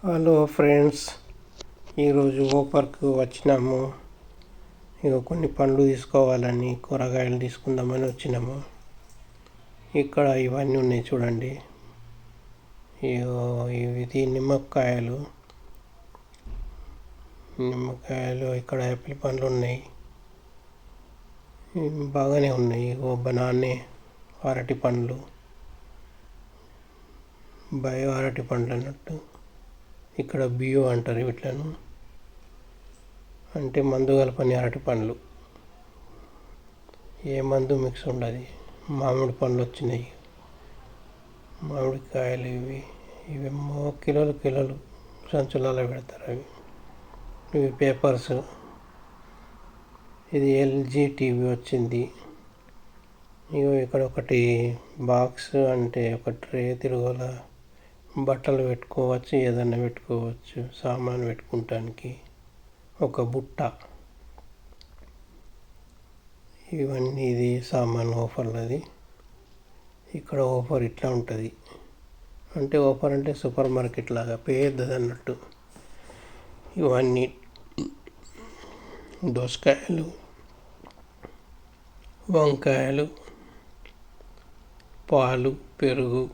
Hello friends, ఈరోజు ఓపర్కు వచ్చినాము. కొన్ని పండ్లు తీసుకోవాలని, కూరగాయలు తీసుకుందామని వచ్చినాము. ఇక్కడ ఇవన్నీ ఉన్నాయి చూడండి. ఇది నిమ్మకాయలు, ఇక్కడ యాపిల్ పండ్లు ఉన్నాయి, బాగానే ఉన్నాయి. బనానా, అరటి పండ్లు, అరటి పండ్లు అన్నట్టు. ఇక్కడ బియో అంటారు వీటిలను, అంటే మందు కలపని అరటి పండ్లు, ఏ మందు మిక్స్ ఉండదు. మామిడి పండ్లు వచ్చినాయి, మామిడికాయలు ఇవేమో కిలోలు సంచులలో పెడతారు. ఇవి పేపర్స్. ఇది ఎల్జీ టీవీ వచ్చింది. ఇక్కడ ఒకటి బాక్స్, అంటే ఒక ట్రే తిరుగుల బట్టలు పెట్టుకోవచ్చు, ఏదన్నా పెట్టుకోవచ్చు, సామాను పెట్టుకుంటానికి. ఒక బుట్ట. ఇవన్నీ ఇది సామాన్ ఆఫర్లది. ఇక్కడ ఆఫర్ ఇట్లా ఉంటుంది, అంటే ఆఫర్ అంటే సూపర్ మార్కెట్ లాగా పెద్దది అన్నట్టు. ఇవన్నీ దోసకాయలు, వంకాయలు, పాలు, పెరుగు,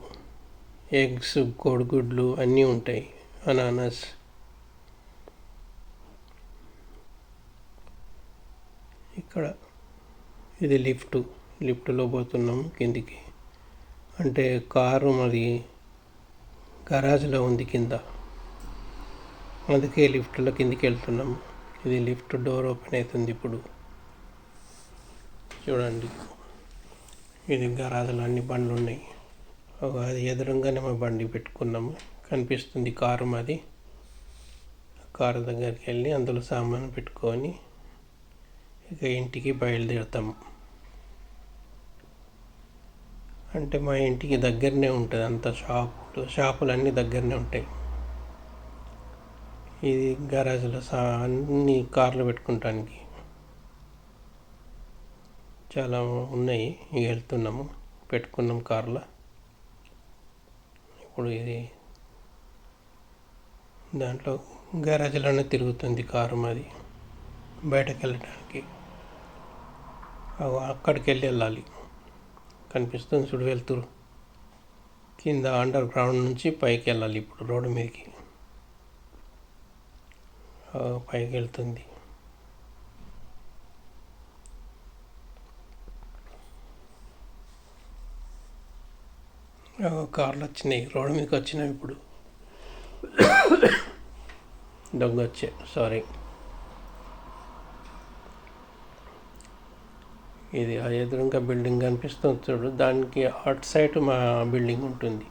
ఎగ్స్, కోడిగుడ్లు అన్నీ ఉంటాయి. అనానస్. ఇక్కడ ఇది లిఫ్ట్లో పోతున్నాము కిందికి. అంటే కారు మాది గరాజ్లో ఉంది కింద, అందుకే లిఫ్ట్లో కిందికి వెళ్తున్నాము. ఇది లిఫ్ట్ డోర్ ఓపెన్ అవుతుంది ఇప్పుడు. చూడండి, ఇది గరాజ్లో అన్ని బండ్లు ఉన్నాయి. అది ఎదురుగానే మా బండి పెట్టుకున్నాము, కనిపిస్తుంది కారు మాది. కారు దగ్గరికి వెళ్ళి అందులో సామాను పెట్టుకొని ఇక ఇంటికి బయలుదేరుతాము. అంటే మా ఇంటికి దగ్గరనే ఉంటుంది, అంత షాపులు అన్నీ దగ్గరనే ఉంటాయి. ఇది గరాజ్లో అన్ని కార్లు పెట్టుకుంటానికి చాలా ఉన్నాయి. ఇక వెళ్తున్నాము, పెట్టుకున్నాం కార్లో. ఇప్పుడు ఇది దాంట్లో గ్యారేజ్లోనే తిరుగుతుంది కారు మాది. బయటకు వెళ్ళడానికి అక్కడికి వెళ్ళాలి. కనిపిస్తుంది చూడు, వెళ్తురు కింద అండర్ గ్రౌండ్ నుంచి పైకి వెళ్ళాలి. ఇప్పుడు రోడ్డు మీదకి పైకి వెళ్తుంది. కార్లు వచ్చినాయి, రోడ్డు మీదకి వచ్చినాయి. ఇప్పుడు దొంగ వచ్చే, సారీ. ఇది ఎదురుగా బిల్డింగ్ కనిపిస్తుంది చూడు, దానికి అటు సైడ్ మా బిల్డింగ్ ఉంటుంది.